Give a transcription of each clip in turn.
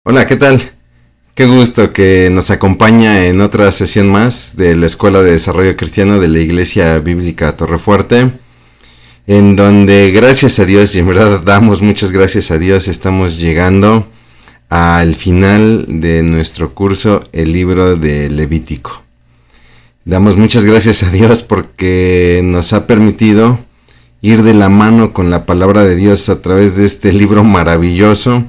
Hola, ¿qué tal? Qué gusto que nos acompaña en otra sesión más de la Escuela de Desarrollo Cristiano de la Iglesia Bíblica Torrefuerte, en donde gracias a Dios, y en verdad damos muchas gracias a Dios, estamos llegando al final de nuestro curso, el libro de Levítico. Damos muchas gracias a Dios porque nos ha permitido ir de la mano con la palabra de Dios a través de este libro maravilloso.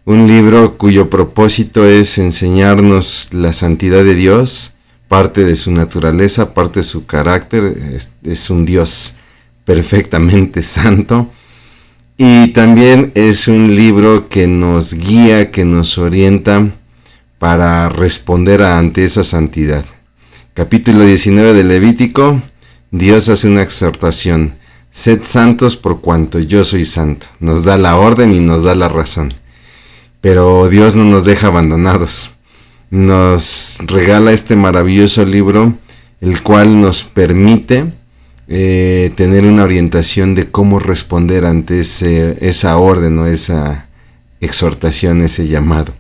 Un libro cuyo propósito es enseñarnos la santidad de Dios, parte de su naturaleza, parte de su carácter. Es un Dios perfectamente santo. Y también es un libro que nos guía, que nos orienta para responder ante esa santidad. Capítulo 19 de Levítico, Dios hace una exhortación. Sed santos por cuanto yo soy santo. Nos da la orden y nos da la razón. Pero Dios no nos deja abandonados. Nos regala este maravilloso libro, el cual nos permite tener una orientación de cómo responder ante esa orden o esa exhortación, ese llamado.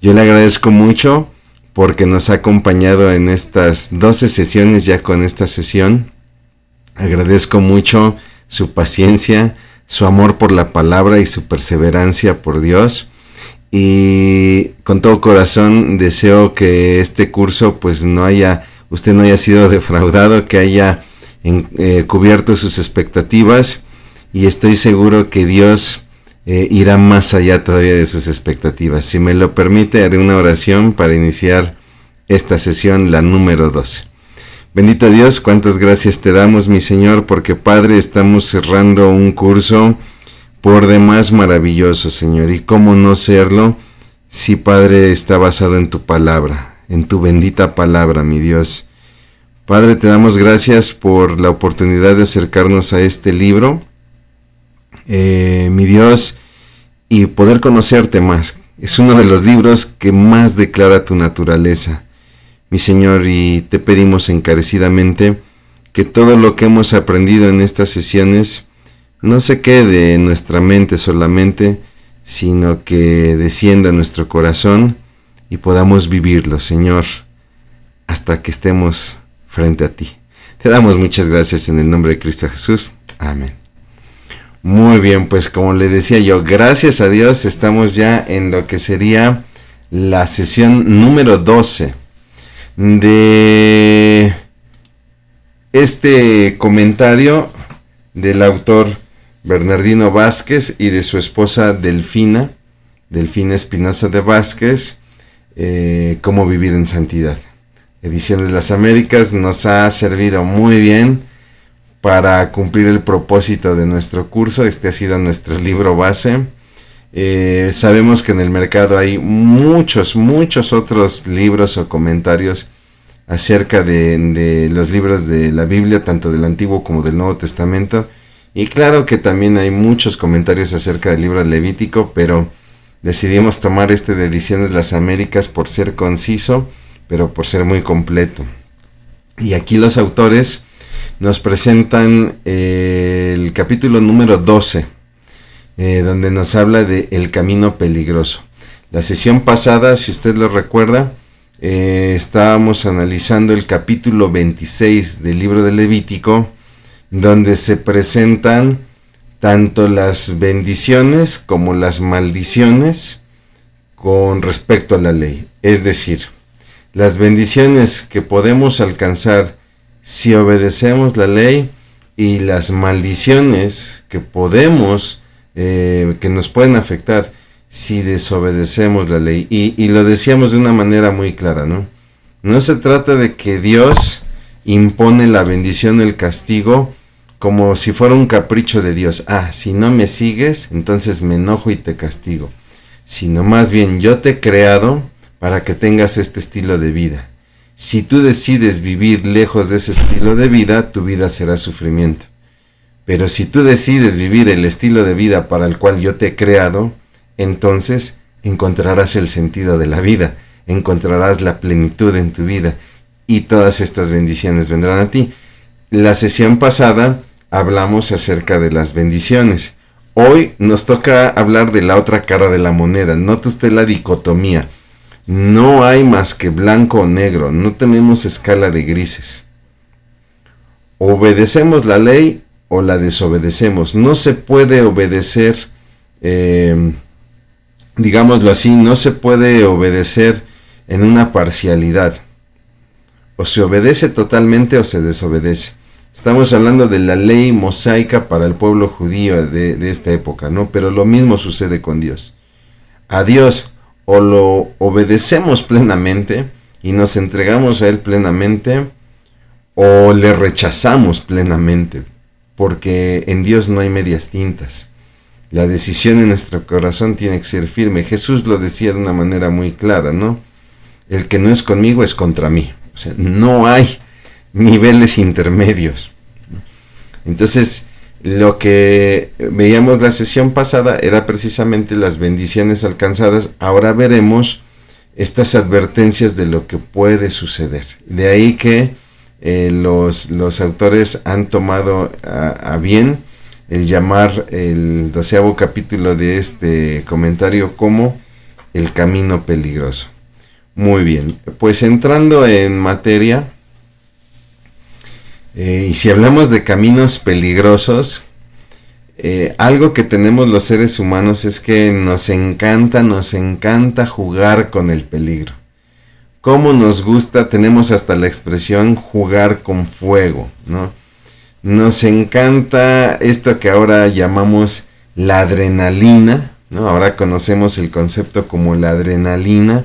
Yo le agradezco mucho porque nos ha acompañado en estas 12 sesiones ya con esta sesión. Agradezco mucho su paciencia, su amor por la palabra y su perseverancia por Dios. Y con todo corazón deseo que este curso pues usted no haya sido defraudado, que haya cubierto sus expectativas, y estoy seguro que Dios irá más allá todavía de sus expectativas. Si me lo permite, haré una oración para iniciar esta sesión, la número 12. Bendito Dios, cuántas gracias te damos, mi Señor, porque Padre, estamos cerrando un curso por demás maravilloso, Señor, y cómo no serlo si, Padre, está basado en tu palabra, en tu bendita palabra, mi Dios. Padre, te damos gracias por la oportunidad de acercarnos a este libro, mi Dios, y poder conocerte más. Es uno de los libros que más declara tu naturaleza, mi Señor, y te pedimos encarecidamente que todo lo que hemos aprendido en estas sesiones no se quede en nuestra mente solamente, sino que descienda a nuestro corazón y podamos vivirlo, Señor, hasta que estemos frente a ti. Te damos muchas gracias en el nombre de Cristo Jesús. Amén. Muy bien, pues como le decía yo, gracias a Dios estamos ya en lo que sería la sesión número 12 de este comentario del autor Bernardino Vázquez y de su esposa Delfina Espinosa de Vázquez, Cómo vivir en santidad. Ediciones Las Américas nos ha servido muy bien para cumplir el propósito de nuestro curso. Este ha sido nuestro libro base. Sabemos que en el mercado hay muchos otros libros o comentarios acerca de los libros de la Biblia, tanto del Antiguo como del Nuevo Testamento. Y claro que también hay muchos comentarios acerca del libro Levítico, pero decidimos tomar este de Ediciones Las Américas por ser conciso, pero por ser muy completo. Y aquí los autores nos presentan el capítulo número 12, donde nos habla de el camino peligroso. La sesión pasada, si usted lo recuerda, estábamos analizando el capítulo 26 del libro de Levítico, donde se presentan tanto las bendiciones como las maldiciones con respecto a la ley. Es decir, las bendiciones que podemos alcanzar si obedecemos la ley y las maldiciones que nos pueden afectar si desobedecemos la ley. Y lo decíamos de una manera muy clara, ¿no? No se trata de que Dios impone la bendición o el castigo como si fuera un capricho de Dios. Si no me sigues, entonces me enojo y te castigo. Sino más bien, yo te he creado para que tengas este estilo de vida. Si tú decides vivir lejos de ese estilo de vida, tu vida será sufrimiento. Pero si tú decides vivir el estilo de vida para el cual yo te he creado, entonces encontrarás el sentido de la vida, encontrarás la plenitud en tu vida y todas estas bendiciones vendrán a ti. La sesión pasada hablamos acerca de las bendiciones. Hoy nos toca hablar de la otra cara de la moneda. Note usted la dicotomía. No hay más que blanco o negro. No tenemos escala de grises. Obedecemos la ley o la desobedecemos. No se puede obedecer, digámoslo así, no se puede obedecer en una parcialidad. O se obedece totalmente o se desobedece. Estamos hablando de la ley mosaica para el pueblo judío de esta época, ¿no? Pero lo mismo sucede con Dios. A Dios o lo obedecemos plenamente y nos entregamos a Él plenamente, o le rechazamos plenamente, porque en Dios no hay medias tintas. La decisión en nuestro corazón tiene que ser firme. Jesús lo decía de una manera muy clara, ¿no? El que no es conmigo es contra mí. O sea, no hay niveles intermedios. Entonces, lo que veíamos la sesión pasada era precisamente las bendiciones alcanzadas. Ahora veremos estas advertencias de lo que puede suceder. De ahí que los autores han tomado a bien el llamar el 12º capítulo de este comentario como el camino peligroso. Muy bien, pues entrando en materia, y si hablamos de caminos peligrosos, algo que tenemos los seres humanos es que nos encanta jugar con el peligro. Cómo nos gusta, tenemos hasta la expresión jugar con fuego, ¿no? Nos encanta esto que ahora llamamos la adrenalina, ¿no? Ahora conocemos el concepto como la adrenalina.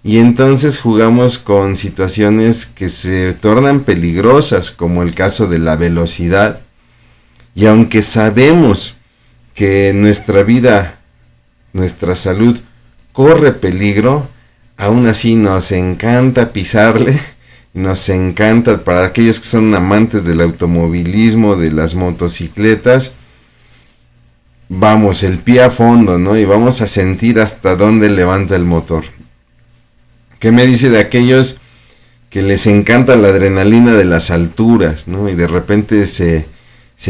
Y entonces jugamos con situaciones que se tornan peligrosas, como el caso de la velocidad. Y aunque sabemos que nuestra vida, nuestra salud corre peligro, aún así nos encanta pisarle. Nos encanta, para aquellos que son amantes del automovilismo, de las motocicletas, vamos el pie a fondo, ¿no? Y vamos a sentir hasta dónde levanta el motor. ¿Qué me dice de aquellos que les encanta la adrenalina de las alturas, ¿no? Y de repente se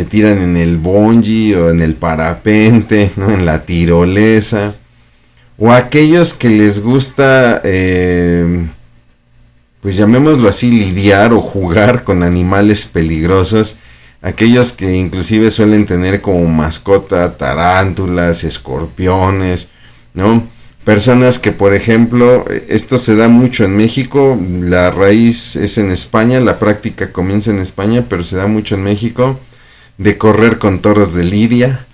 tiran en el bungee o en el parapente, ¿no? En la tirolesa. O aquellos que les gusta, pues llamémoslo así, lidiar o jugar con animales peligrosos. Aquellos que inclusive suelen tener como mascota tarántulas, escorpiones, ¿no? Personas que, por ejemplo, esto se da mucho en México, la raíz es en España, la práctica comienza en España, pero se da mucho en México, de correr con toros de lidia,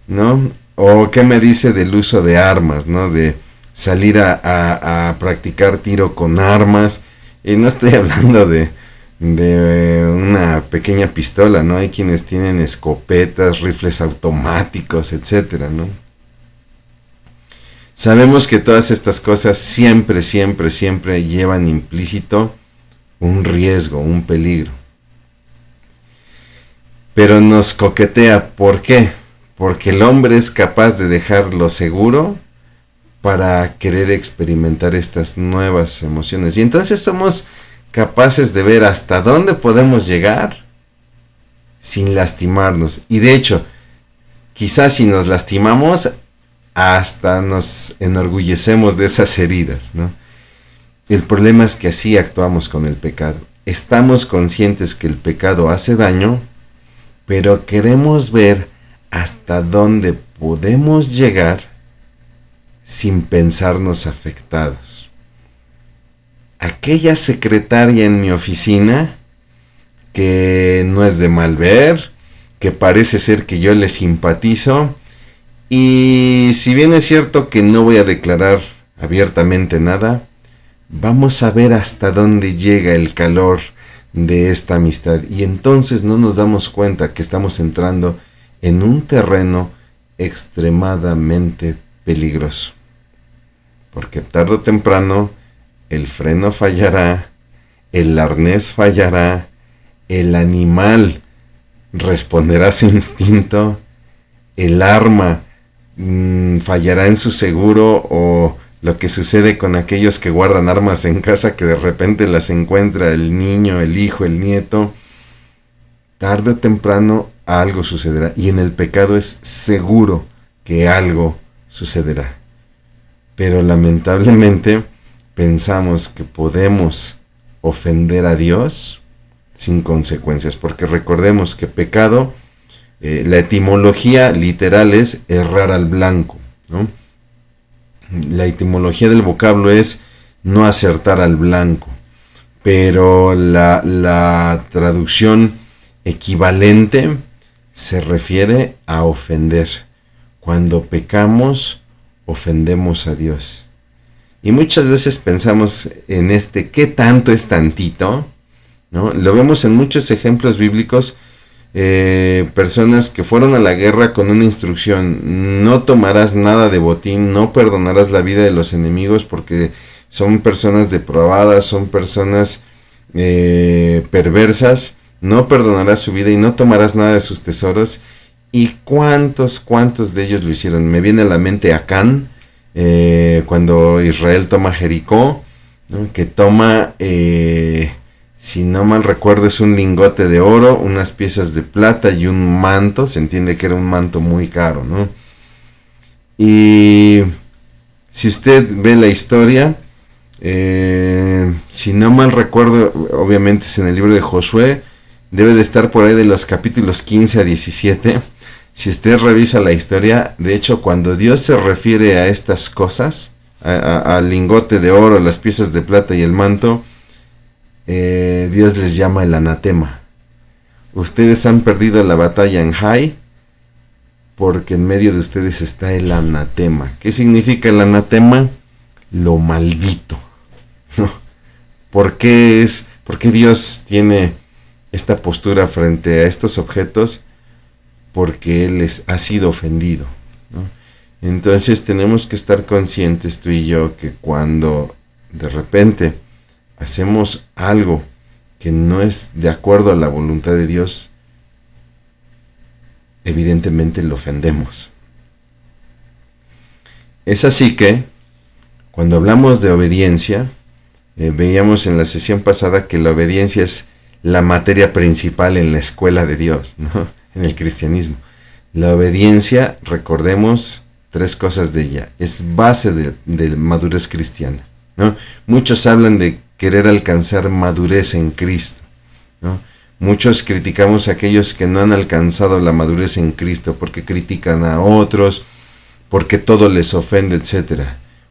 ¿no? O qué me dice del uso de armas, ¿no? De salir a practicar tiro con armas, y no estoy hablando de una pequeña pistola, ¿no? Hay quienes tienen escopetas, rifles automáticos, etcétera, ¿no? Sabemos que todas estas cosas siempre llevan implícito un riesgo, un peligro. Pero nos coquetea, ¿por qué? Porque el hombre es capaz de dejar lo seguro para querer experimentar estas nuevas emociones. Y entonces somos capaces de ver hasta dónde podemos llegar sin lastimarnos. Y de hecho, quizás si nos lastimamos, hasta nos enorgullecemos de esas heridas, ¿no? El problema es que así actuamos con el pecado. Estamos conscientes que el pecado hace daño, pero queremos ver hasta dónde podemos llegar sin pensarnos afectados. Aquella secretaria en mi oficina que no es de mal ver, que parece ser que yo le simpatizo, y si bien es cierto que no voy a declarar abiertamente nada, vamos a ver hasta dónde llega el calor de esta amistad, y entonces no nos damos cuenta que estamos entrando en un terreno extremadamente peligroso, porque tarde o temprano el freno fallará, el arnés fallará, el animal responderá a su instinto, el arma fallará en su seguro, o lo que sucede con aquellos que guardan armas en casa, que de repente las encuentra el niño, el hijo, el nieto. Tarde o temprano algo sucederá. Y en el pecado es seguro que algo sucederá. Pero lamentablemente pensamos que podemos ofender a Dios sin consecuencias, porque recordemos que pecado, la etimología literal es errar al blanco, ¿no? La etimología del vocablo es no acertar al blanco, pero la traducción equivalente se refiere a ofender. Cuando pecamos, ofendemos a Dios. Y muchas veces pensamos en ¿qué tanto es tantito? ¿No? Lo vemos en muchos ejemplos bíblicos. Personas que fueron a la guerra con una instrucción: no tomarás nada de botín, no perdonarás la vida de los enemigos, porque son personas depravadas, son personas perversas, no perdonarás su vida y no tomarás nada de sus tesoros. ¿Y cuántos de ellos lo hicieron? Me viene a la mente Acán, cuando Israel toma Jericó, ¿no? Que toma, si no mal recuerdo, es un lingote de oro, unas piezas de plata y un manto. Se entiende que era un manto muy caro, ¿no? Y si usted ve la historia, si no mal recuerdo, obviamente es en el libro de Josué, debe de estar por ahí de los capítulos 15 a 17. Si usted revisa la historia, de hecho, cuando Dios se refiere a estas cosas, al lingote de oro, las piezas de plata y el manto, Dios les llama el anatema. Ustedes han perdido la batalla en Hai, porque en medio de ustedes está el anatema. ¿Qué significa el anatema? Lo maldito, ¿no? ¿Por qué Dios tiene esta postura frente a estos objetos? Porque Él ha sido ofendido, ¿no? Entonces tenemos que estar conscientes, tú y yo, que cuando de repente hacemos algo que no es de acuerdo a la voluntad de Dios, evidentemente lo ofendemos. Es así que, cuando hablamos de obediencia, veíamos en la sesión pasada que la obediencia es la materia principal en la escuela de Dios, ¿no? En el cristianismo. La obediencia, recordemos 3 cosas de ella, es base de madurez cristiana, ¿no? Muchos hablan de querer alcanzar madurez en Cristo, ¿no? Muchos criticamos a aquellos que no han alcanzado la madurez en Cristo porque critican a otros, porque todo les ofende, etc.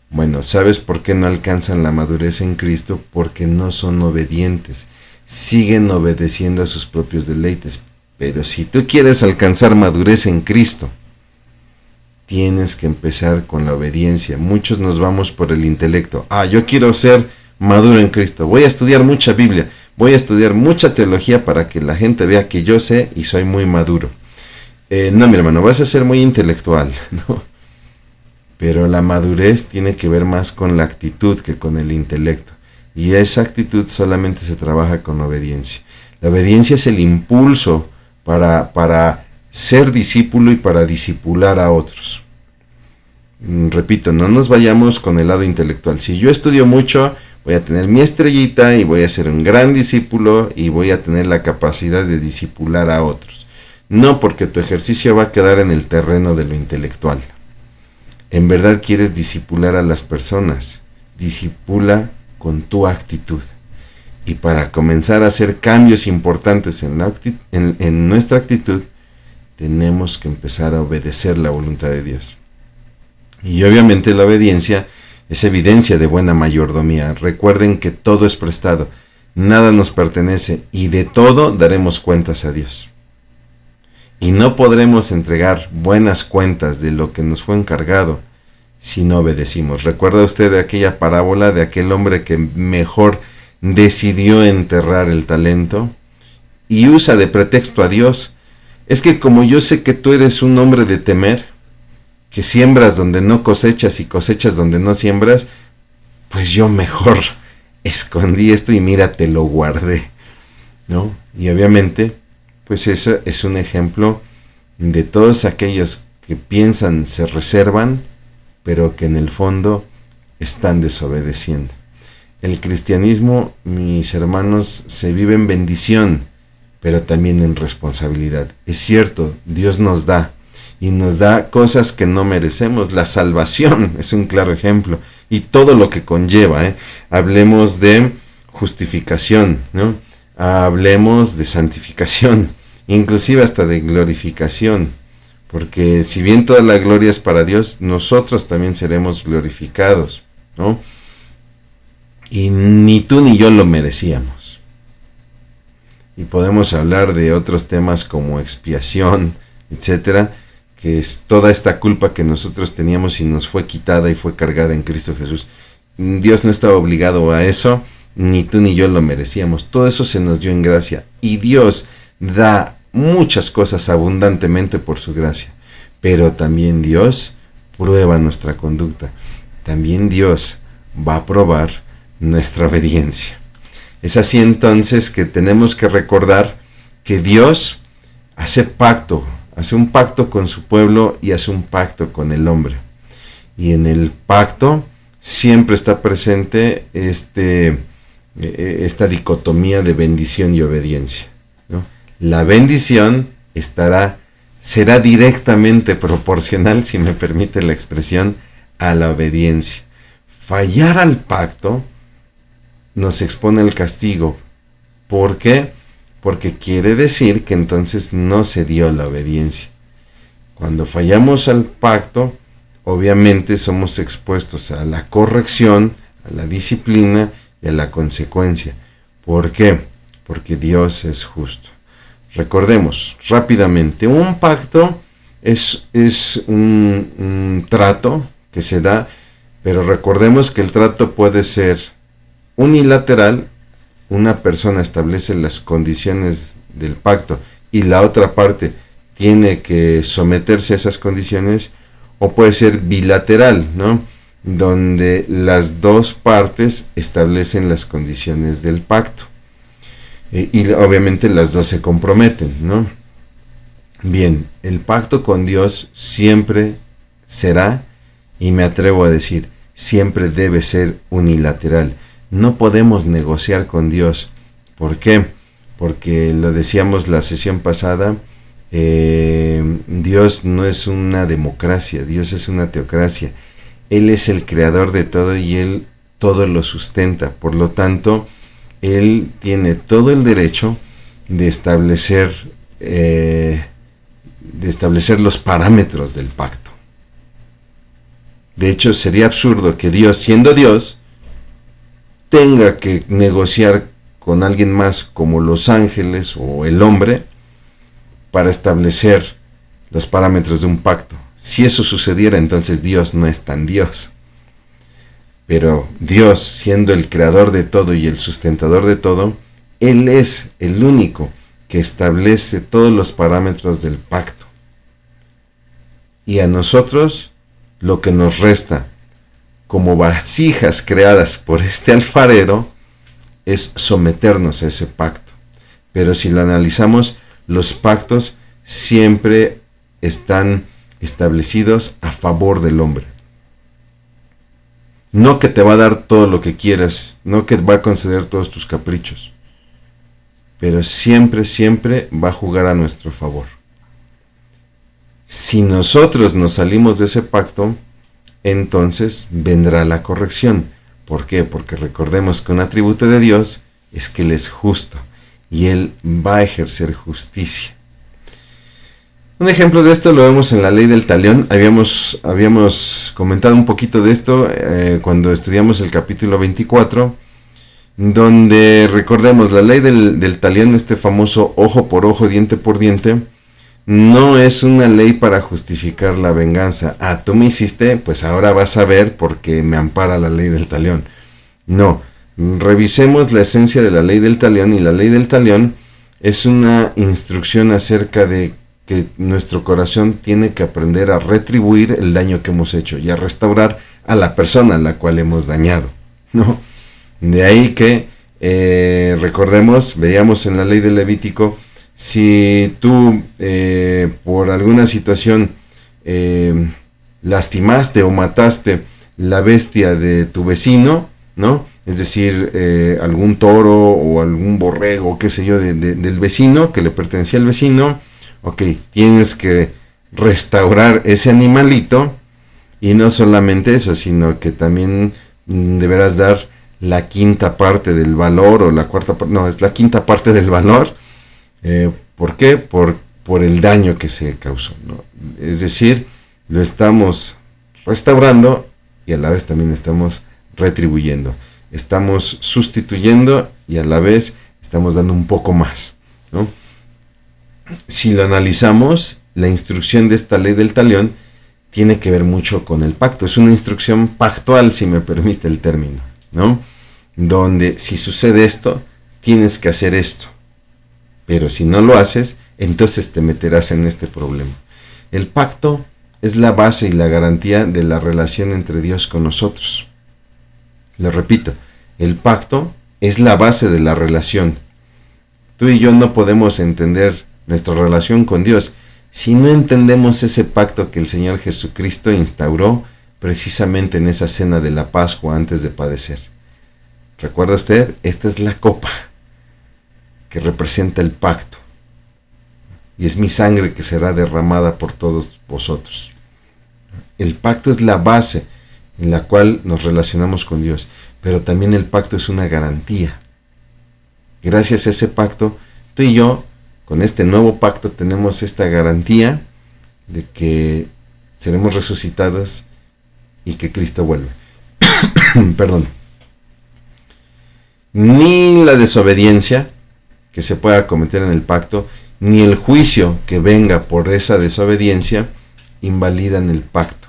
Bueno, ¿sabes por qué no alcanzan la madurez en Cristo? Porque no son obedientes, siguen obedeciendo a sus propios deleites. Pero si tú quieres alcanzar madurez en Cristo, tienes que empezar con la obediencia. Muchos nos vamos por el intelecto. Yo quiero ser maduro en Cristo. Voy a estudiar mucha Biblia. Voy a estudiar mucha teología para que la gente vea que yo sé y soy muy maduro. No, mi hermano, vas a ser muy intelectual, ¿no? Pero la madurez tiene que ver más con la actitud que con el intelecto. Y esa actitud solamente se trabaja con obediencia. La obediencia es el impulso para ser discípulo y para discipular a otros. Repito, no nos vayamos con el lado intelectual. Si yo estudio mucho, voy a tener mi estrellita y voy a ser un gran discípulo y voy a tener la capacidad de discipular a otros. No, porque tu ejercicio va a quedar en el terreno de lo intelectual. En verdad quieres discipular a las personas, discipula con tu actitud. Y para comenzar a hacer cambios importantes en nuestra actitud, tenemos que empezar a obedecer la voluntad de Dios. Y obviamente la obediencia es evidencia de buena mayordomía. Recuerden que todo es prestado, nada nos pertenece y de todo daremos cuentas a Dios. Y no podremos entregar buenas cuentas de lo que nos fue encargado si no obedecimos. ¿Recuerda usted de aquella parábola de aquel hombre que mejor decidió enterrar el talento y usa de pretexto a Dios? Es que como yo sé que tú eres un hombre de temer, que siembras donde no cosechas y cosechas donde no siembras, pues yo mejor escondí esto y mira, te lo guardé, ¿no? Y obviamente, pues eso es un ejemplo de todos aquellos que piensan, se reservan, pero que en el fondo están desobedeciendo. El cristianismo, mis hermanos, se vive en bendición, pero también en responsabilidad. Es cierto, Dios nos da, y nos da cosas que no merecemos. La salvación es un claro ejemplo, y todo lo que conlleva, Hablemos de justificación, ¿no? Hablemos de santificación, inclusive hasta de glorificación, porque si bien toda la gloria es para Dios, nosotros también seremos glorificados, ¿no? Y ni tú ni yo lo merecíamos. Y podemos hablar de otros temas como expiación, etcétera, que es toda esta culpa que nosotros teníamos y nos fue quitada y fue cargada en Cristo Jesús. Dios no estaba obligado a eso, ni tú ni yo lo merecíamos. Todo eso se nos dio en gracia. Y Dios da muchas cosas abundantemente por su gracia. Pero también Dios prueba nuestra conducta. También Dios va a probar nuestra obediencia. Es así entonces que tenemos que recordar que Dios hace un pacto con su pueblo y hace un pacto con el hombre. Y en el pacto siempre está presente esta dicotomía de bendición y obediencia, ¿no? La bendición será directamente proporcional, si me permite la expresión, a la obediencia. Fallar al pacto nos expone al castigo. ¿Por qué? Porque quiere decir que entonces no se dio la obediencia. Cuando fallamos al pacto, obviamente somos expuestos a la corrección, a la disciplina y a la consecuencia. ¿Por qué? Porque Dios es justo. Recordemos rápidamente, un pacto es un trato que se da, pero recordemos que el trato puede ser unilateral. Una persona establece las condiciones del pacto y la otra parte tiene que someterse a esas condiciones, o puede ser bilateral, ¿no? Donde las dos partes establecen las condiciones del pacto. Y obviamente las dos se comprometen, ¿no? Bien, el pacto con Dios siempre será, y me atrevo a decir, siempre debe ser unilateral. No podemos negociar con Dios. ¿Por qué? Porque lo decíamos la sesión pasada, Dios no es una democracia, Dios es una teocracia. Él es el creador de todo y Él todo lo sustenta. Por lo tanto, Él tiene todo el derecho de establecer los parámetros del pacto. De hecho, sería absurdo que Dios, siendo Dios, tenga que negociar con alguien más como los ángeles o el hombre para establecer los parámetros de un pacto. Si eso sucediera, entonces Dios no es tan Dios. Pero Dios, siendo el creador de todo y el sustentador de todo, Él es el único que establece todos los parámetros del pacto. Y a nosotros lo que nos resta como vasijas creadas por este alfarero es someternos a ese pacto. Pero si lo analizamos, los pactos siempre están establecidos a favor del hombre. No que te va a dar todo lo que quieras, no que va a conceder todos tus caprichos, pero siempre, siempre va a jugar a nuestro favor. Si nosotros nos salimos de ese pacto, entonces vendrá la corrección. ¿Por qué? Porque recordemos que un atributo de Dios es que Él es justo y Él va a ejercer justicia. Un ejemplo de esto lo vemos en la ley del talión. Habíamos comentado un poquito de esto cuando estudiamos el capítulo 24, donde recordemos la ley del talión, este famoso ojo por ojo, diente por diente, no es una ley para justificar la venganza. Ah, tú me hiciste, pues ahora vas a ver porque me ampara la ley del talión. No, revisemos la esencia de la ley del talión, y la ley del talión es una instrucción acerca de que nuestro corazón tiene que aprender a retribuir el daño que hemos hecho y a restaurar a la persona a la cual hemos dañado, ¿no? De ahí que recordemos, veíamos en la ley del Levítico, si tú por alguna situación lastimaste o mataste la bestia de tu vecino, ¿no? es decir, algún toro o algún borrego, qué sé yo, del vecino, que le pertenecía al vecino. Ok, tienes que restaurar ese animalito, y no solamente eso, sino que también deberás dar la quinta parte del valor, o la cuarta parte, no, es la quinta parte del valor. ¿Por qué? Por el daño que se causó, ¿no? Es decir, lo estamos restaurando y a la vez también estamos retribuyendo. Estamos sustituyendo y a la vez estamos dando un poco más, ¿no? Si lo analizamos, la instrucción de esta ley del talión tiene que ver mucho con el pacto. Es una instrucción pactual, si me permite el término, ¿no? Donde si sucede esto, tienes que hacer esto. Pero si no lo haces, entonces te meterás en este problema. El pacto es la base y la garantía de la relación entre Dios con nosotros. Lo repito, el pacto es la base de la relación. Tú y yo no podemos entender nuestra relación con Dios si no entendemos ese pacto que el Señor Jesucristo instauró precisamente en esa cena de la Pascua antes de padecer. ¿Recuerda usted? Esta es la copa que representa el pacto, y es mi sangre que será derramada por todos vosotros. El pacto es la base en la cual nos relacionamos con Dios, pero también el pacto es una garantía. Gracias a ese pacto, tú y yo, con este nuevo pacto, tenemos esta garantía de que seremos resucitados y que Cristo vuelve. Perdón. Ni la desobediencia que se pueda cometer en el pacto, ni el juicio que venga por esa desobediencia, invalidan el pacto.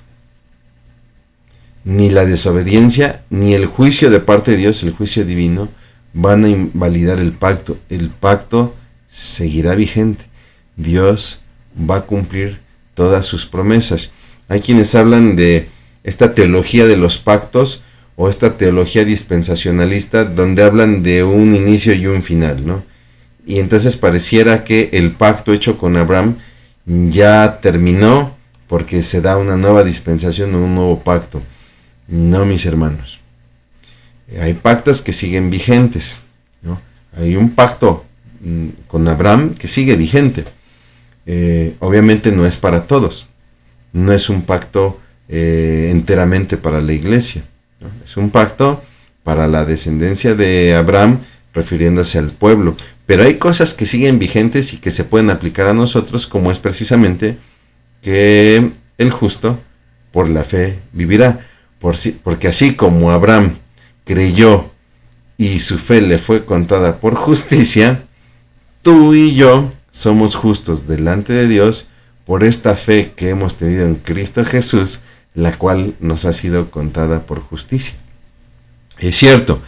Ni la desobediencia, ni el juicio de parte de Dios, el juicio divino, van a invalidar el pacto. El pacto seguirá vigente. Dios va a cumplir todas sus promesas. Hay quienes hablan de esta teología de los pactos, o esta teología dispensacionalista, donde hablan de un inicio y un final, ¿no? Y entonces pareciera que el pacto hecho con Abraham ya terminó, porque se da una nueva dispensación o un nuevo pacto. No, mis hermanos. Hay pactos que siguen vigentes, ¿no? Hay un pacto con Abraham que sigue vigente. Obviamente no es para todos. No es un pacto enteramente para la iglesia, ¿no? Es un pacto para la descendencia de Abraham, refiriéndose al pueblo. Pero hay cosas que siguen vigentes y que se pueden aplicar a nosotros, como es precisamente que el justo por la fe vivirá. Porque así como Abraham creyó y su fe le fue contada por justicia, tú y yo somos justos delante de Dios por esta fe que hemos tenido en Cristo Jesús, la cual nos ha sido contada por justicia. Es cierto,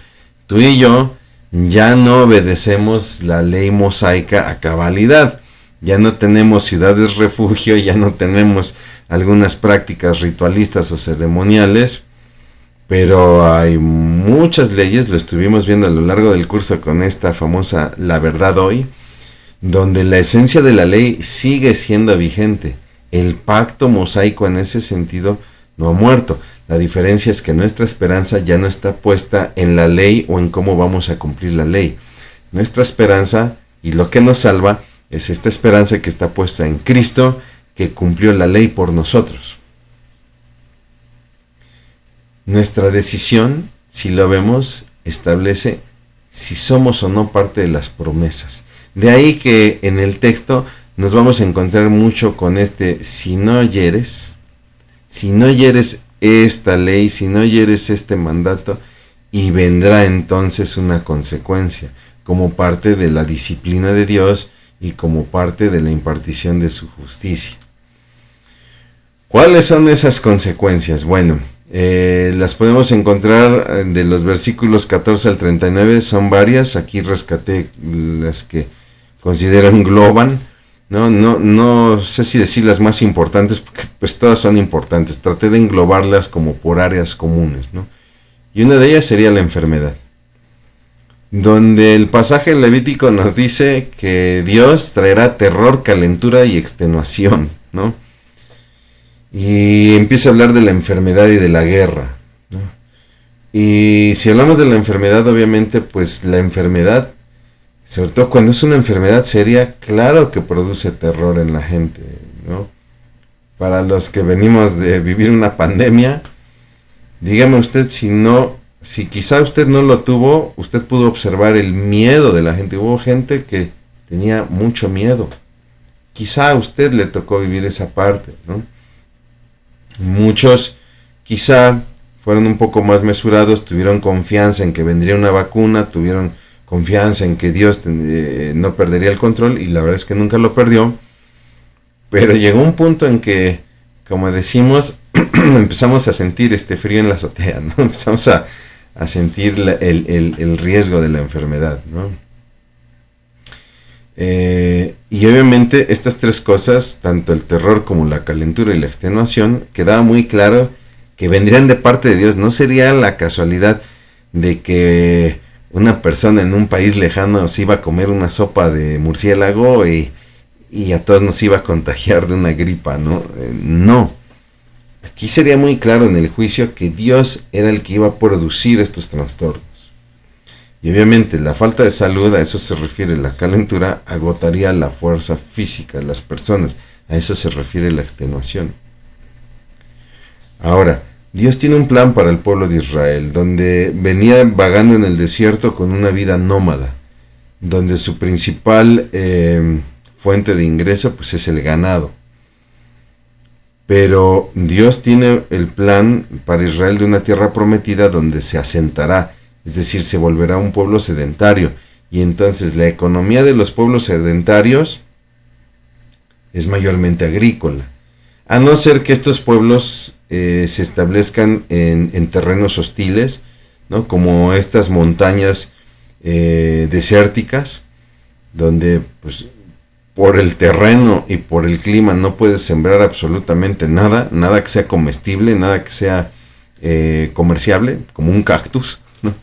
tú y yo ya no obedecemos la ley mosaica a cabalidad. Ya no tenemos ciudades refugio, ya no tenemos algunas prácticas ritualistas o ceremoniales, pero hay muchas leyes, lo estuvimos viendo a lo largo del curso con esta famosa La Verdad Hoy, donde la esencia de la ley sigue siendo vigente. El pacto mosaico en ese sentido no ha muerto. La diferencia es que nuestra esperanza ya no está puesta en la ley o en cómo vamos a cumplir la ley. Nuestra esperanza y lo que nos salva es esta esperanza que está puesta en Cristo, que cumplió la ley por nosotros. Nuestra decisión, si lo vemos, establece si somos o no parte de las promesas. De ahí que en el texto nos vamos a encontrar mucho con si no oyeres esta ley, si no oyeres este mandato, y vendrá entonces una consecuencia, como parte de la disciplina de Dios y como parte de la impartición de su justicia. ¿Cuáles son esas consecuencias? Bueno, las podemos encontrar de los versículos 14 al 39, son varias. Aquí rescaté las que considero engloban. No sé si decir las más importantes, porque pues todas son importantes. Traté de englobarlas como por áreas comunes, ¿no? Y una de ellas sería la enfermedad, donde el pasaje levítico nos dice que Dios traerá terror, calentura y extenuación, ¿no? Y empieza a hablar de la enfermedad y de la guerra, ¿no? Y si hablamos de la enfermedad, obviamente, pues la enfermedad, sobre todo cuando es una enfermedad seria, claro que produce terror en la gente, ¿no? Para los que venimos de vivir una pandemia, dígame usted si quizá usted no lo tuvo, usted pudo observar el miedo de la gente. Hubo gente que tenía mucho miedo. Quizá a usted le tocó vivir esa parte, ¿no? Muchos quizá fueron un poco más mesurados, tuvieron confianza en que vendría una vacuna, tuvieron confianza en que Dios no perdería el control, y la verdad es que nunca lo perdió. Pero llegó un punto en que, como decimos, empezamos a sentir este frío en la azotea, ¿no? Empezamos a sentir el riesgo de la enfermedad, ¿no? Y obviamente estas tres cosas, tanto el terror como la calentura y la extenuación, quedaba muy claro que vendrían de parte de Dios. No sería la casualidad de que una persona en un país lejano se iba a comer una sopa de murciélago y a todos nos iba a contagiar de una gripa, ¿no? No. Aquí sería muy claro en el juicio que Dios era el que iba a producir estos trastornos. Y obviamente la falta de salud, a eso se refiere la calentura, agotaría la fuerza física de las personas. A eso se refiere la extenuación. Ahora, Dios tiene un plan para el pueblo de Israel, donde venía vagando en el desierto con una vida nómada, donde su principal fuente de ingreso pues es el ganado. Pero Dios tiene el plan para Israel de una tierra prometida donde se asentará, es decir, se volverá un pueblo sedentario. Y entonces la economía de los pueblos sedentarios es mayormente agrícola. A no ser que estos pueblos se establezcan en terrenos hostiles, ¿no? Como estas montañas desérticas, donde pues por el terreno y por el clima no puedes sembrar absolutamente nada, nada que sea comestible, nada que sea comerciable, como un cactus, ¿no?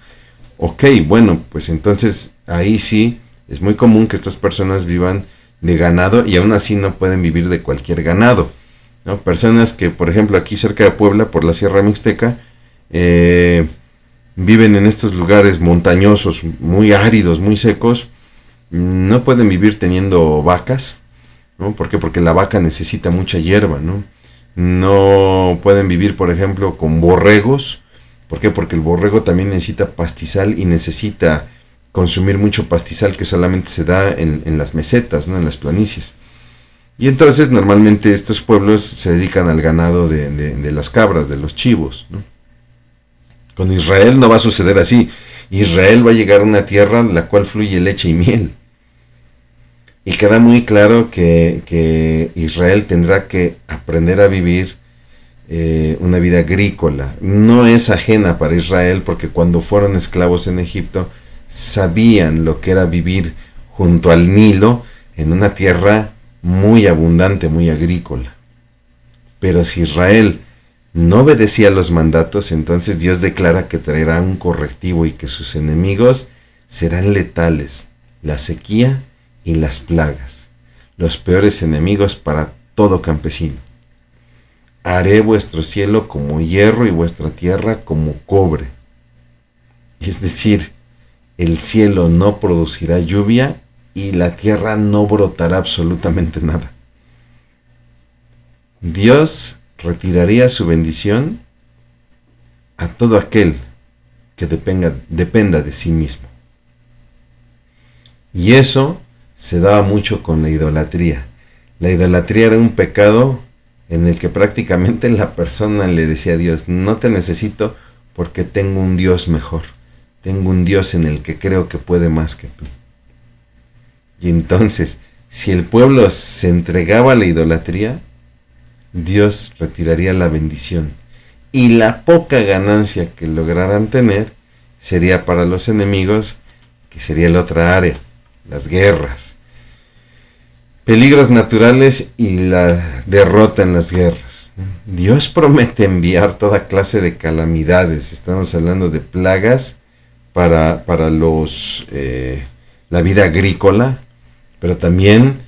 Ok, bueno, pues entonces ahí sí es muy común que estas personas vivan de ganado, y aún así no pueden vivir de cualquier ganado, ¿no? Personas que, por ejemplo, aquí cerca de Puebla, por la Sierra Mixteca, viven en estos lugares montañosos, muy áridos, muy secos, no pueden vivir teniendo vacas, ¿no? ¿Por qué? Porque la vaca necesita mucha hierba, ¿no? No pueden vivir, por ejemplo, con borregos. ¿Por qué? Porque el borrego también necesita pastizal y necesita consumir mucho pastizal que solamente se da en las mesetas, ¿no? En las planicies. Y entonces normalmente estos pueblos se dedican al ganado de las cabras, de los chivos, ¿no? Con Israel no va a suceder así. Israel va a llegar a una tierra en la cual fluye leche y miel. Y queda muy claro que Israel tendrá que aprender a vivir una vida agrícola. No es ajena para Israel, porque cuando fueron esclavos en Egipto sabían lo que era vivir junto al Nilo en una tierra muy abundante, muy agrícola. Pero si Israel no obedecía los mandatos, entonces Dios declara que traerá un correctivo y que sus enemigos serán letales: la sequía y las plagas, los peores enemigos para todo campesino. Haré vuestro cielo como hierro y vuestra tierra como cobre. Es decir, el cielo no producirá lluvia y la tierra no brotará absolutamente nada. Dios retiraría su bendición a todo aquel que dependa de sí mismo. Y eso se daba mucho con la idolatría. La idolatría era un pecado en el que prácticamente la persona le decía a Dios: no te necesito porque tengo un Dios mejor, tengo un Dios en el que creo que puede más que tú. Y entonces, si el pueblo se entregaba a la idolatría, Dios retiraría la bendición, y la poca ganancia que lograran tener sería para los enemigos, que sería la otra área, las guerras, peligros naturales y la derrota en las guerras. Dios promete enviar toda clase de calamidades. Estamos hablando de plagas para la vida agrícola, pero también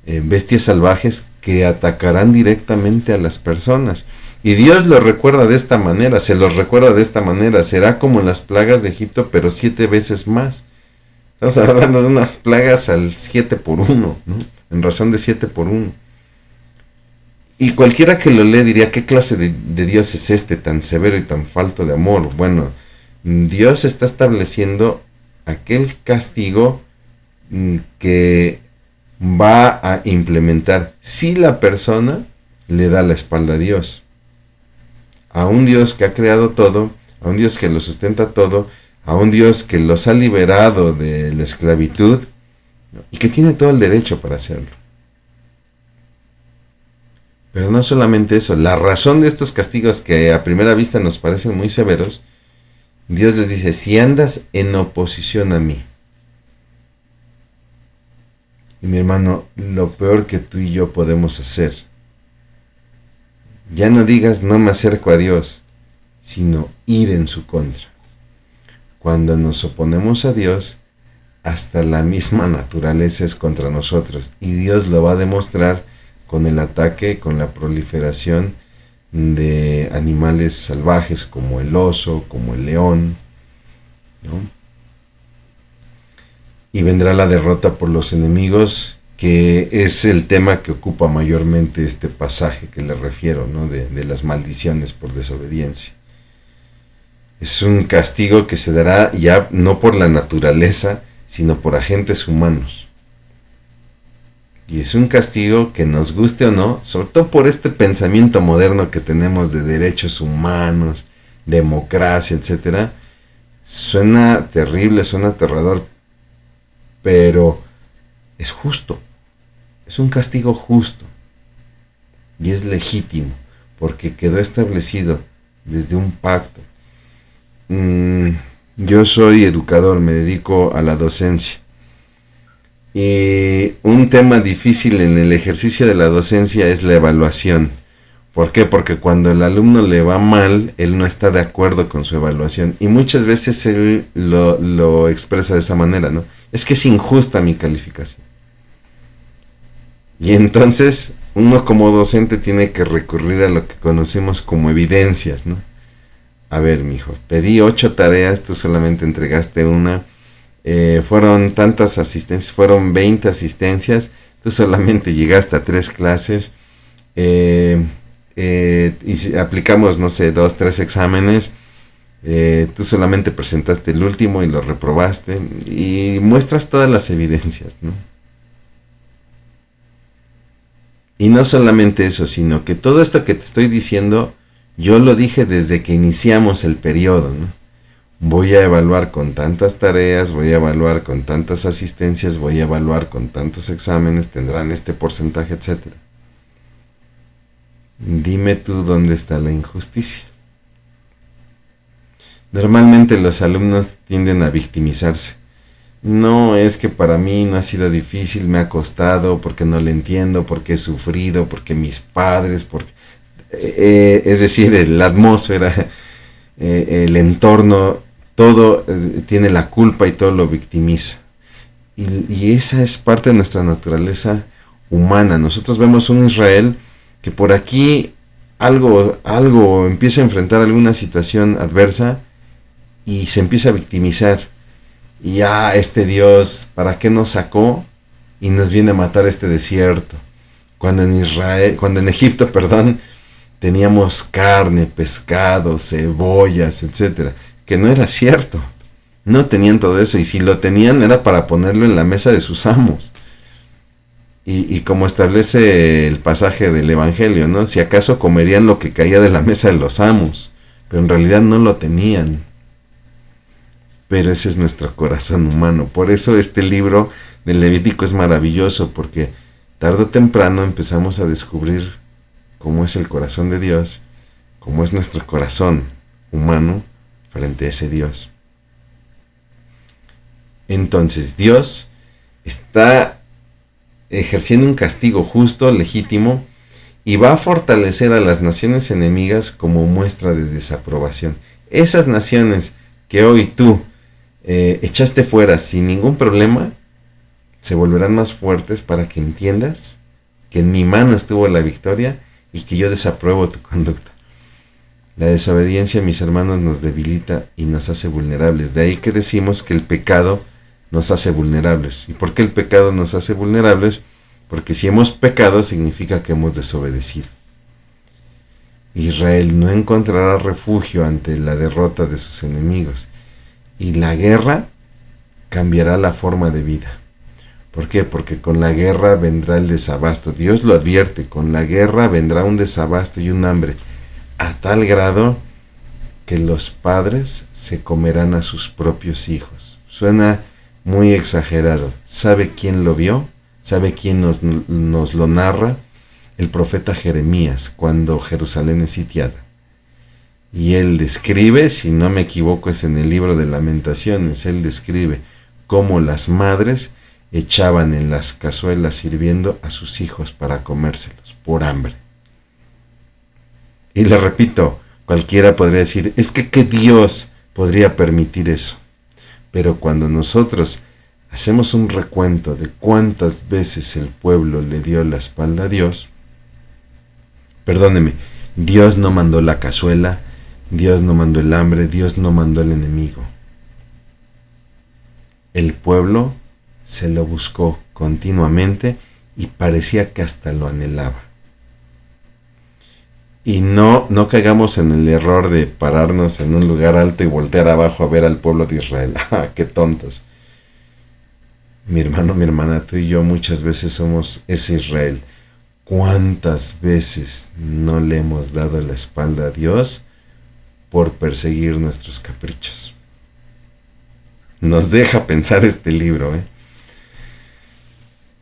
bestias salvajes que atacarán directamente a las personas. Y Dios lo recuerda de esta manera, se los recuerda de esta manera. Será como las plagas de Egipto, pero 7 veces más. Estamos hablando de unas plagas al 7 por 1, ¿no? En razón de 7 por 1. Y cualquiera que lo lee diría, ¿qué clase de Dios es este tan severo y tan falto de amor? Bueno, Dios está estableciendo aquel castigo que va a implementar si la persona le da la espalda a Dios. A un Dios que ha creado todo, a un Dios que lo sustenta todo, a un Dios que los ha liberado de la esclavitud, ¿no? Y que tiene todo el derecho para hacerlo. Pero no solamente eso, la razón de estos castigos que a primera vista nos parecen muy severos, Dios les dice, si andas en oposición a mí. Y mi hermano, lo peor que tú y yo podemos hacer, ya no digas no me acerco a Dios, sino ir en su contra. Cuando nos oponemos a Dios, hasta la misma naturaleza es contra nosotros. Y Dios lo va a demostrar con el ataque, con la proliferación de animales salvajes como el oso, como el león, ¿no? Y vendrá la derrota por los enemigos, que es el tema que ocupa mayormente este pasaje que le refiero, ¿no? De las maldiciones por desobediencia. Es un castigo que se dará ya no por la naturaleza, sino por agentes humanos. Y es un castigo que nos guste o no, sobre todo por este pensamiento moderno que tenemos de derechos humanos, democracia, etc. Suena terrible, suena aterrador, pero es justo. Es un castigo justo y es legítimo porque quedó establecido desde un pacto. Yo soy educador, me dedico a la docencia. Y un tema difícil en el ejercicio de la docencia es la evaluación. ¿Por qué? Porque cuando el alumno le va mal, él no está de acuerdo con su evaluación. Y muchas veces él lo expresa de esa manera, ¿no? Es que es injusta mi calificación. Y entonces uno como docente tiene que recurrir a lo que conocemos como evidencias, ¿no? A ver, mijo, pedí 8 tareas, tú solamente entregaste una. Fueron tantas asistencias, fueron 20 asistencias, tú solamente llegaste a 3 clases. Y si aplicamos, no sé, 2, 3 exámenes, tú solamente presentaste el último y lo reprobaste. Y muestras todas las evidencias, ¿no? Y no solamente eso, sino que todo esto que te estoy diciendo, yo lo dije desde que iniciamos el periodo, ¿no? Voy a evaluar con tantas tareas, voy a evaluar con tantas asistencias, voy a evaluar con tantos exámenes, tendrán este porcentaje, etc. Dime tú dónde está la injusticia. Normalmente los alumnos tienden a victimizarse. No, es que para mí no ha sido difícil, me ha costado, porque no le entiendo, porque he sufrido, porque mis padres, porque... es decir, la atmósfera, el entorno, todo tiene la culpa y todo lo victimiza. Y esa es parte de nuestra naturaleza humana. Nosotros vemos un Israel que por aquí algo empieza a enfrentar alguna situación adversa y se empieza a victimizar. Y este Dios, ¿para qué nos sacó? Y nos viene a matar este desierto. Cuando en Egipto, teníamos carne, pescado, cebollas, etcétera, que no era cierto. No tenían todo eso, y si lo tenían era para ponerlo en la mesa de sus amos. Y como establece el pasaje del Evangelio, ¿no? Si acaso comerían lo que caía de la mesa de los amos, pero en realidad no lo tenían. Pero ese es nuestro corazón humano. Por eso este libro del Levítico es maravilloso, porque tarde o temprano empezamos a descubrir cómo es el corazón de Dios, cómo es nuestro corazón humano frente a ese Dios. Entonces Dios está ejerciendo un castigo justo, legítimo, y va a fortalecer a las naciones enemigas como muestra de desaprobación. Esas naciones que hoy tú echaste fuera sin ningún problema, se volverán más fuertes para que entiendas que en mi mano estuvo la victoria y que yo desapruebo tu conducta. La desobediencia, mis hermanos, nos debilita y nos hace vulnerables. De ahí que decimos que el pecado nos hace vulnerables. ¿Y por qué el pecado nos hace vulnerables? Porque si hemos pecado significa que hemos desobedecido. Israel no encontrará refugio ante la derrota de sus enemigos. Y la guerra cambiará la forma de vida. ¿Por qué? Porque con la guerra vendrá el desabasto. Dios lo advierte, con la guerra vendrá un desabasto y un hambre, a tal grado que los padres se comerán a sus propios hijos. Suena muy exagerado. ¿Sabe quién lo vio? ¿Sabe quién nos lo narra? El profeta Jeremías, cuando Jerusalén es sitiada. Y él describe, si no me equivoco es en el libro de Lamentaciones, él describe cómo las madres echaban en las cazuelas sirviendo a sus hijos para comérselos por hambre. Y le repito, cualquiera podría decir, es que ¿qué Dios podría permitir eso? Pero cuando nosotros hacemos un recuento de cuántas veces el pueblo le dio la espalda a Dios, perdóneme, Dios no mandó la cazuela, Dios no mandó el hambre, Dios no mandó el enemigo. El pueblo se lo buscó continuamente y parecía que hasta lo anhelaba. Y no caigamos en el error de pararnos en un lugar alto y voltear abajo a ver al pueblo de Israel. ¡Qué tontos! Mi hermano, mi hermana, tú y yo muchas veces somos ese Israel. ¿Cuántas veces no le hemos dado la espalda a Dios por perseguir nuestros caprichos? Nos deja pensar este libro,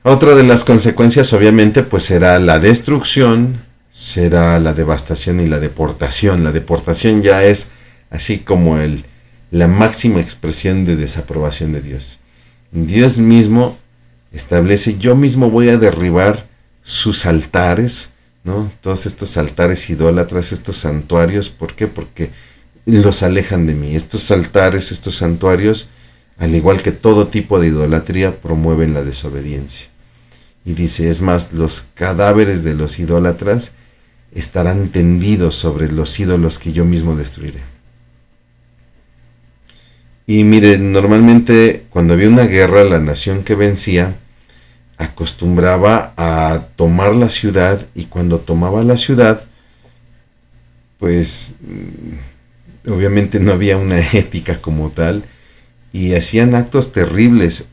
Otra de las consecuencias, obviamente, pues será la destrucción, será la devastación y la deportación. La deportación ya es así como la máxima expresión de desaprobación de Dios. Dios mismo establece, yo mismo voy a derribar sus altares, ¿no? Todos estos altares idólatras, estos santuarios. ¿Por qué? Porque los alejan de mí. Estos altares, estos santuarios, al igual que todo tipo de idolatría, promueven la desobediencia. Y dice, es más, los cadáveres de los idólatras estarán tendidos sobre los ídolos que yo mismo destruiré. Y miren, normalmente cuando había una guerra, la nación que vencía acostumbraba a tomar la ciudad, y cuando tomaba la ciudad, pues obviamente no había una ética como tal, y hacían actos terribles.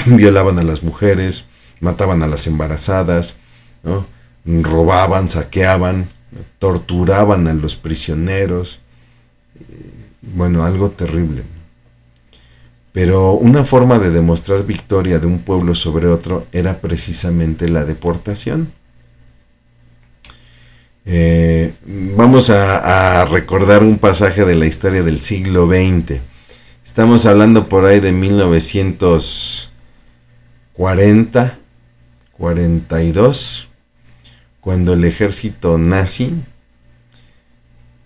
Violaban a las mujeres, mataban a las embarazadas, ¿no? Robaban, saqueaban, torturaban a los prisioneros. Bueno, algo terrible. Pero una forma de demostrar victoria de un pueblo sobre otro era precisamente la deportación. Vamos a recordar un pasaje de la historia del siglo XX. Estamos hablando por ahí de 1940, 42, cuando el ejército nazi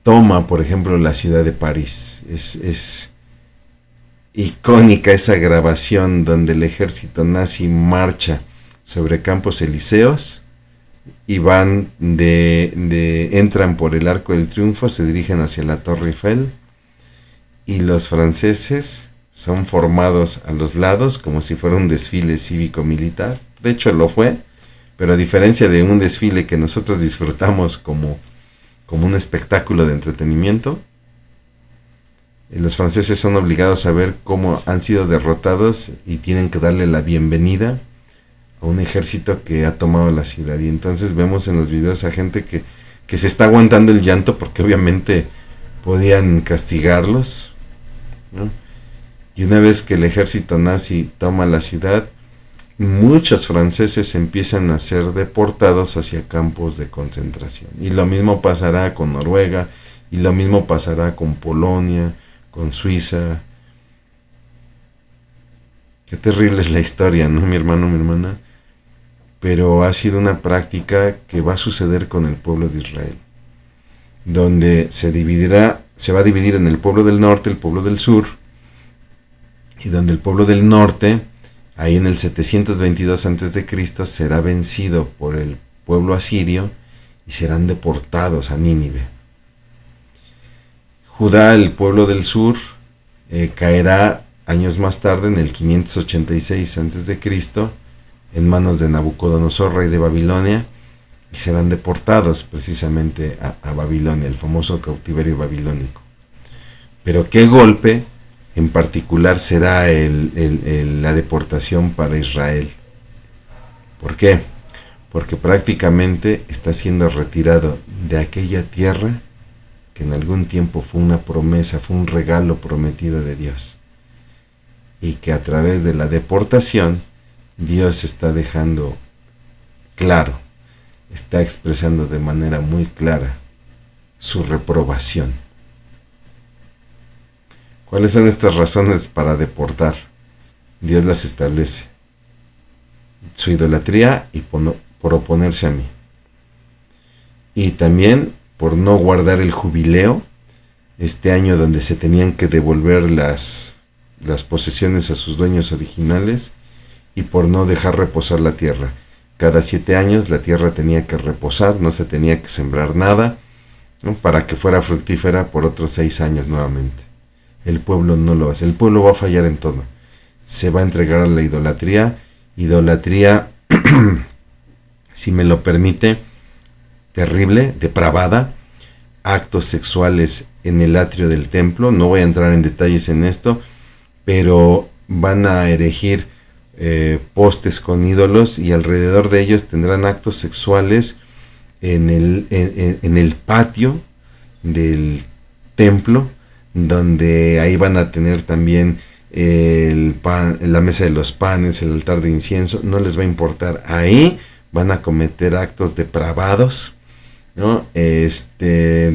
toma, por ejemplo, la ciudad de París. Es icónica esa grabación donde el ejército nazi marcha sobre Campos Elíseos y entran por el Arco del Triunfo, se dirigen hacia la Torre Eiffel, y los franceses son formados a los lados como si fuera un desfile cívico-militar. De hecho lo fue, pero a diferencia de un desfile que nosotros disfrutamos como un espectáculo de entretenimiento, los franceses son obligados a ver cómo han sido derrotados y tienen que darle la bienvenida a un ejército que ha tomado la ciudad. Y entonces vemos en los videos a gente que se está aguantando el llanto porque obviamente podían castigarlos, ¿no? Y una vez que el ejército nazi toma la ciudad, muchos franceses empiezan a ser deportados hacia campos de concentración. Y lo mismo pasará con Noruega, y lo mismo pasará con Polonia, con Suiza. Qué terrible es la historia, ¿no, mi hermano, mi hermana? Pero ha sido una práctica que va a suceder con el pueblo de Israel, donde se va a dividir en el pueblo del norte, el pueblo del sur, y donde el pueblo del norte, ahí en el 722 a.C., será vencido por el pueblo asirio y serán deportados a Nínive. Judá, el pueblo del sur, caerá años más tarde, en el 586 a.C., en manos de Nabucodonosor, rey de Babilonia, y serán deportados precisamente a Babilonia, el famoso cautiverio babilónico. Pero qué golpe en particular será la deportación para Israel. ¿Por qué? Porque prácticamente está siendo retirado de aquella tierra que en algún tiempo fue una promesa, fue un regalo prometido de Dios. Y que a través de la deportación, Dios está dejando claro, está expresando de manera muy clara su reprobación. ¿Cuáles son estas razones para deportar? Dios las establece. Su idolatría y por oponerse a mí. Y también por no guardar el jubileo, este año donde se tenían que devolver las posesiones a sus dueños originales, y por no dejar reposar la tierra. Cada 7 años la tierra tenía que reposar, no se tenía que sembrar nada, ¿no?, para que fuera fructífera por otros 6 años nuevamente. El pueblo no lo hace, el pueblo va a fallar en todo. Se va a entregar a la idolatría, si me lo permite, terrible, depravada, actos sexuales en el atrio del templo. No voy a entrar en detalles en esto, pero van a erigir postes con ídolos, y alrededor de ellos tendrán actos sexuales en el patio del templo, donde ahí van a tener también la mesa de los panes, el altar de incienso. No les va a importar. Ahí van a cometer actos depravados, ¿no?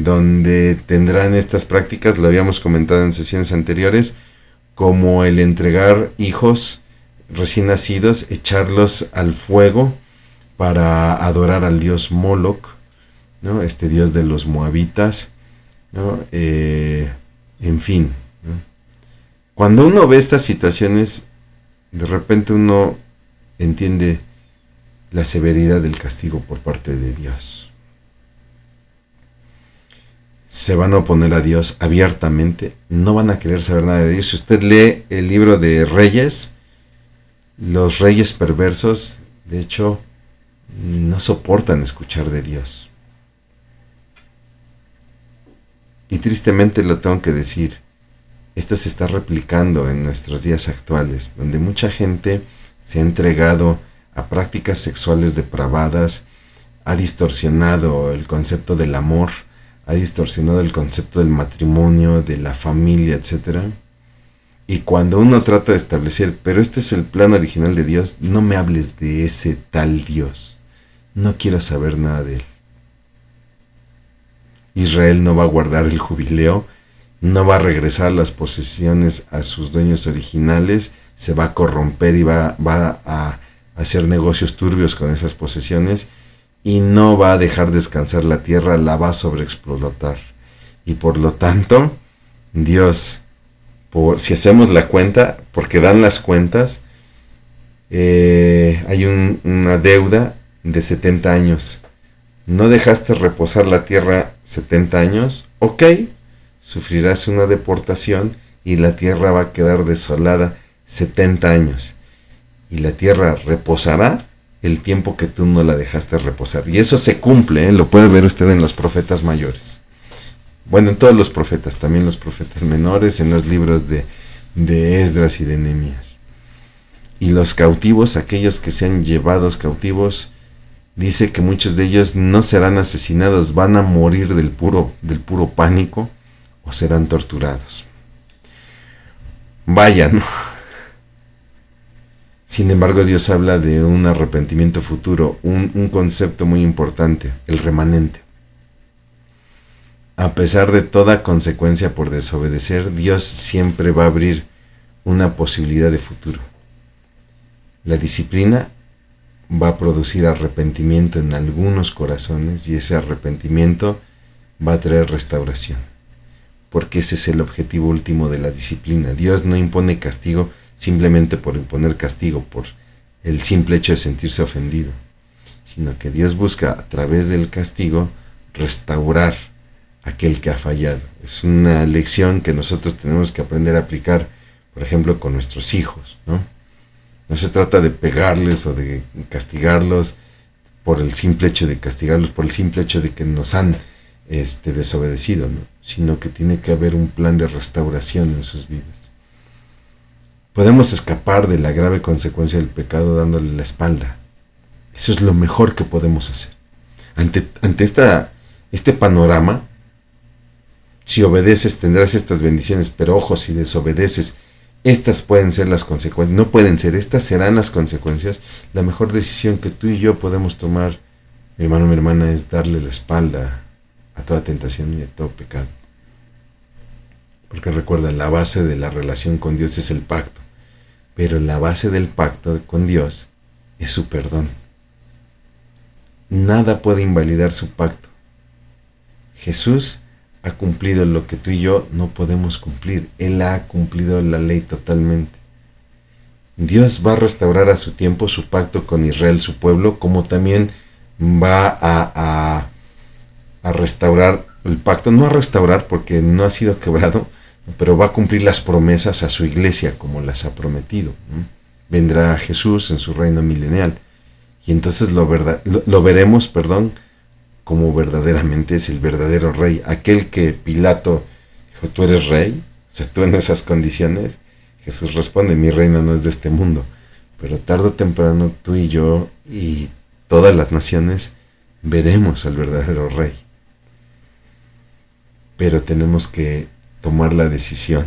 Donde tendrán estas prácticas, lo habíamos comentado en sesiones anteriores, como el entregar hijos recién nacidos, echarlos al fuego para adorar al dios Moloch, ¿no?, dios de los moabitas, ¿no? En fin, ¿no? Cuando uno ve estas situaciones, de repente uno entiende la severidad del castigo por parte de Dios. Se van a oponer a Dios abiertamente, no van a querer saber nada de Dios. Si usted lee el libro de Reyes, los reyes perversos, de hecho, no soportan escuchar de Dios. Y tristemente lo tengo que decir, esto se está replicando en nuestros días actuales, donde mucha gente se ha entregado a prácticas sexuales depravadas, ha distorsionado el concepto del amor, ha distorsionado el concepto del matrimonio, de la familia, etc. Y cuando uno trata de establecer, pero este es el plan original de Dios, no me hables de ese tal Dios, no quiero saber nada de él. Israel no va a guardar el jubileo, no va a regresar las posesiones a sus dueños originales, se va a corromper y va a hacer negocios turbios con esas posesiones, y no va a dejar descansar la tierra, la va a sobreexplotar. Y por lo tanto, Dios, si hacemos la cuenta, porque dan las cuentas, hay una deuda de 70 años. ¿No dejaste reposar la tierra 70 años? Ok, sufrirás una deportación y la tierra va a quedar desolada 70 años. Y la tierra reposará el tiempo que tú no la dejaste reposar. Y eso se cumple, lo puede ver usted en los profetas mayores. Bueno, en todos los profetas, también los profetas menores, en los libros de Esdras y de Nehemías. Y los cautivos, aquellos que sean llevados cautivos, dice que muchos de ellos no serán asesinados, van a morir del puro pánico, o serán torturados. Vaya, ¿no? Sin embargo, Dios habla de un arrepentimiento futuro, un concepto muy importante, el remanente. A pesar de toda consecuencia por desobedecer, Dios siempre va a abrir una posibilidad de futuro. La disciplina va a producir arrepentimiento en algunos corazones, y ese arrepentimiento va a traer restauración, porque ese es el objetivo último de la disciplina. Dios no impone castigo simplemente por imponer castigo, por el simple hecho de sentirse ofendido, sino que Dios busca a través del castigo restaurar aquel que ha fallado. Es una lección que nosotros tenemos que aprender a aplicar, por ejemplo, con nuestros hijos, ¿no? No se trata de pegarles o de castigarlos por el simple hecho de castigarlos, por el simple hecho de que nos han desobedecido, ¿no? Sino que tiene que haber un plan de restauración en sus vidas. Podemos escapar de la grave consecuencia del pecado dándole la espalda. Eso es lo mejor que podemos hacer. Ante este panorama, si obedeces tendrás estas bendiciones, pero ojo, si desobedeces, estas pueden ser las consecuencias, no pueden ser, estas serán las consecuencias. La mejor decisión que tú y yo podemos tomar, mi hermano, mi hermana, es darle la espalda a toda tentación y a todo pecado. Porque recuerda, la base de la relación con Dios es el pacto, pero la base del pacto con Dios es su perdón. Nada puede invalidar su pacto. Jesús ha cumplido lo que tú y yo no podemos cumplir. Él ha cumplido la ley totalmente. Dios va a restaurar a su tiempo su pacto con Israel, su pueblo, como también va a restaurar el pacto. No a restaurar porque no ha sido quebrado, pero va a cumplir las promesas a su iglesia como las ha prometido. Vendrá Jesús en su reino milenial. Y entonces lo veremos, como verdaderamente es el verdadero rey. Aquel que Pilato dijo, ¿tú eres rey? O sea, tú en esas condiciones. Jesús responde, mi reino no es de este mundo. Pero tarde o temprano tú y yo y todas las naciones veremos al verdadero rey. Pero tenemos que tomar la decisión.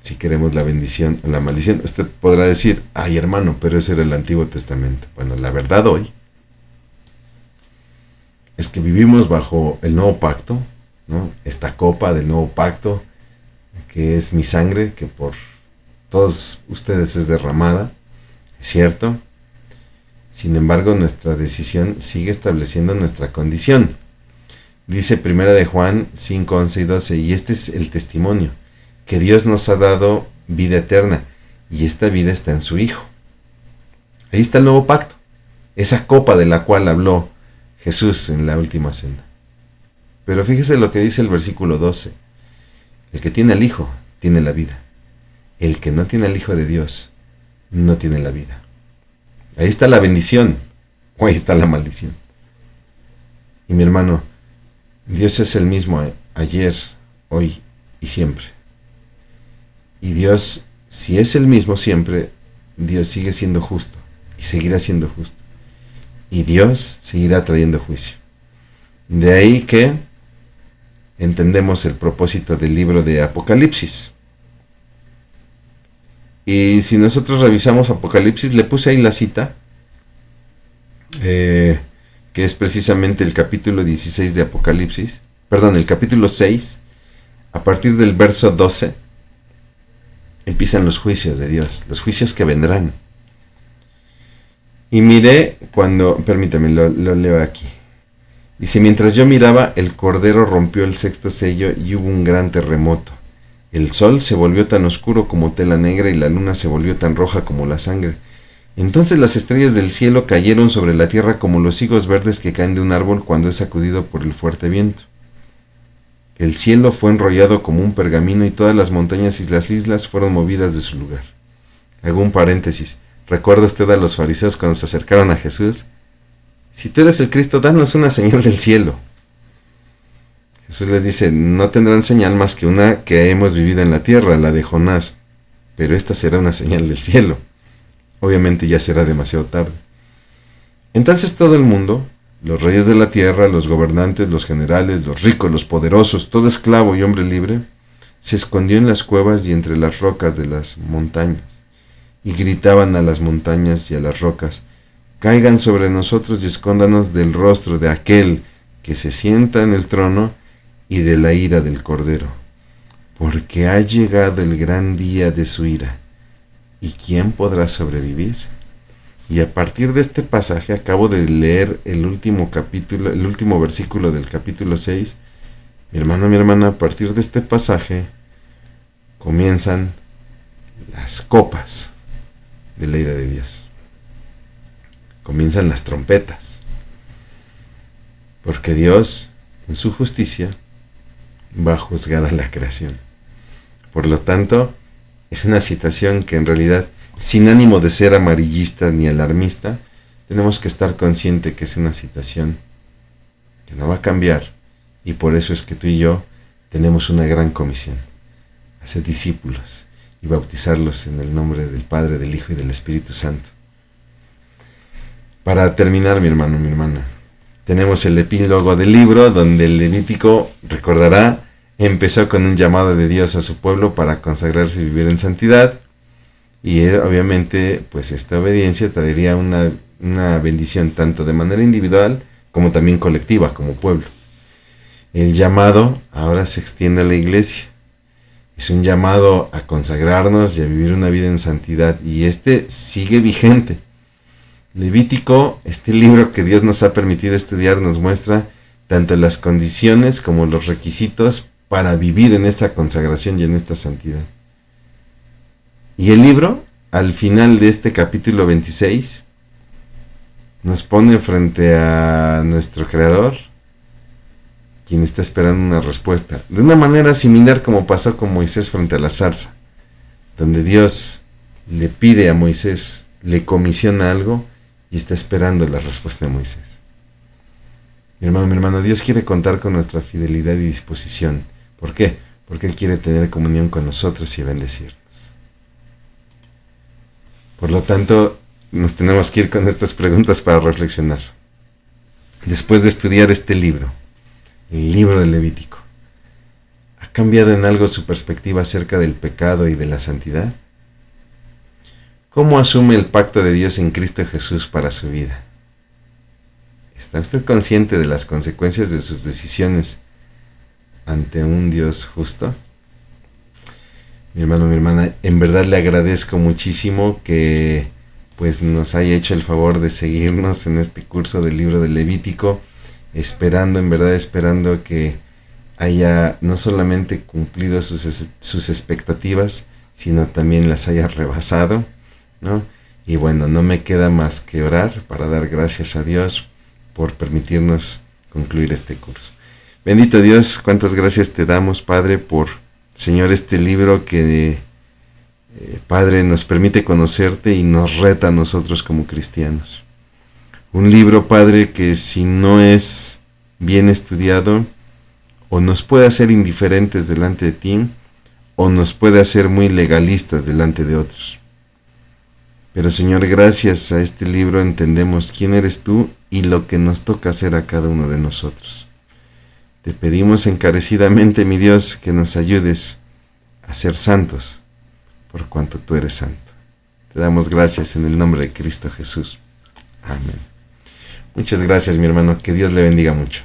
Si queremos la bendición o la maldición. Usted podrá decir, ay hermano, pero ese era el Antiguo Testamento. Bueno, la verdad hoy es que vivimos bajo el nuevo pacto, ¿no? Esta copa del nuevo pacto, que es mi sangre, que por todos ustedes es derramada, ¿es cierto? Sin embargo, nuestra decisión sigue estableciendo nuestra condición. Dice 1 de Juan 5, 11 y 12, y este es el testimonio, que Dios nos ha dado vida eterna, y esta vida está en su Hijo. Ahí está el nuevo pacto, esa copa de la cual habló Jesús en la última cena. Pero fíjese lo que dice el versículo 12. El que tiene al Hijo, tiene la vida. El que no tiene al Hijo de Dios, no tiene la vida. Ahí está la bendición, o ahí está la maldición. Y mi hermano, Dios es el mismo ayer, hoy y siempre. Y Dios, si es el mismo siempre, Dios sigue siendo justo y seguirá siendo justo. Y Dios seguirá trayendo juicio. De ahí que entendemos el propósito del libro de Apocalipsis. Y si nosotros revisamos Apocalipsis, le puse ahí la cita, que es precisamente el capítulo 16 de Apocalipsis, el capítulo 6, a partir del verso 12, empiezan los juicios de Dios, los juicios que vendrán. Y miré permítame, lo leo aquí. Dice, mientras yo miraba, el Cordero rompió el sexto sello y hubo un gran terremoto. El sol se volvió tan oscuro como tela negra y la luna se volvió tan roja como la sangre. Entonces las estrellas del cielo cayeron sobre la tierra como los higos verdes que caen de un árbol cuando es sacudido por el fuerte viento. El cielo fue enrollado como un pergamino y todas las montañas y las islas fueron movidas de su lugar. Hago un paréntesis. ¿Recuerda usted a los fariseos cuando se acercaron a Jesús? Si tú eres el Cristo, danos una señal del cielo. Jesús les dice, no tendrán señal más que una que hemos vivido en la tierra, la de Jonás, pero esta será una señal del cielo. Obviamente ya será demasiado tarde. Entonces todo el mundo, los reyes de la tierra, los gobernantes, los generales, los ricos, los poderosos, todo esclavo y hombre libre, se escondió en las cuevas y entre las rocas de las montañas, y gritaban a las montañas y a las rocas, caigan sobre nosotros y escóndanos del rostro de aquel que se sienta en el trono y de la ira del Cordero, porque ha llegado el gran día de su ira, ¿y quién podrá sobrevivir? Y a partir de este pasaje, acabo de leer el último versículo del capítulo 6, mi hermano, mi hermana, a partir de este pasaje comienzan las copas de la ira de Dios. Comienzan las trompetas. Porque Dios en su justicia, va a juzgar a la creación. Por lo tanto, es una situación que en realidad, sin ánimo de ser amarillista ni alarmista, tenemos que estar conscientes que es una situación que no va a cambiar, y por eso es que tú y yo tenemos una gran comisión: hacer discípulos y bautizarlos en el nombre del Padre, del Hijo y del Espíritu Santo. Para terminar, mi hermano, mi hermana, tenemos el epílogo del libro, donde el Levítico, recordará, empezó con un llamado de Dios a su pueblo para consagrarse y vivir en santidad, y obviamente pues esta obediencia traería una bendición tanto de manera individual como también colectiva, como pueblo. El llamado ahora se extiende a la iglesia. Es un llamado a consagrarnos y a vivir una vida en santidad, y este sigue vigente. Levítico, este libro que Dios nos ha permitido estudiar, nos muestra tanto las condiciones como los requisitos para vivir en esta consagración y en esta santidad. Y el libro, al final de este capítulo 26, nos pone frente a nuestro Creador, quien está esperando una respuesta, de una manera similar como pasó con Moisés frente a la zarza, donde Dios le pide a Moisés, le comisiona algo y está esperando la respuesta de Moisés. Mi hermano, Dios quiere contar con nuestra fidelidad y disposición. ¿Por qué? Porque Él quiere tener comunión con nosotros y bendecirnos. Por lo tanto, nos tenemos que ir con estas preguntas para reflexionar. Después de estudiar este libro, el libro del Levítico, ¿ha cambiado en algo su perspectiva acerca del pecado y de la santidad? ¿Cómo asume el pacto de Dios en Cristo Jesús para su vida? ¿Está usted consciente de las consecuencias de sus decisiones ante un Dios justo? Mi hermano, mi hermana, en verdad le agradezco muchísimo que pues nos haya hecho el favor de seguirnos en este curso del libro del Levítico, esperando que haya no solamente cumplido sus expectativas, sino también las haya rebasado, ¿no? Y bueno, no me queda más que orar para dar gracias a Dios por permitirnos concluir este curso. Bendito Dios, cuántas gracias te damos, Padre, por, Señor, este libro que, Padre, nos permite conocerte y nos reta a nosotros como cristianos. Un libro, Padre, que si no es bien estudiado, o nos puede hacer indiferentes delante de ti, o nos puede hacer muy legalistas delante de otros. Pero, Señor, gracias a este libro entendemos quién eres tú y lo que nos toca hacer a cada uno de nosotros. Te pedimos encarecidamente, mi Dios, que nos ayudes a ser santos, por cuanto tú eres santo. Te damos gracias en el nombre de Cristo Jesús. Amén. Muchas gracias, mi hermano. Que Dios le bendiga mucho.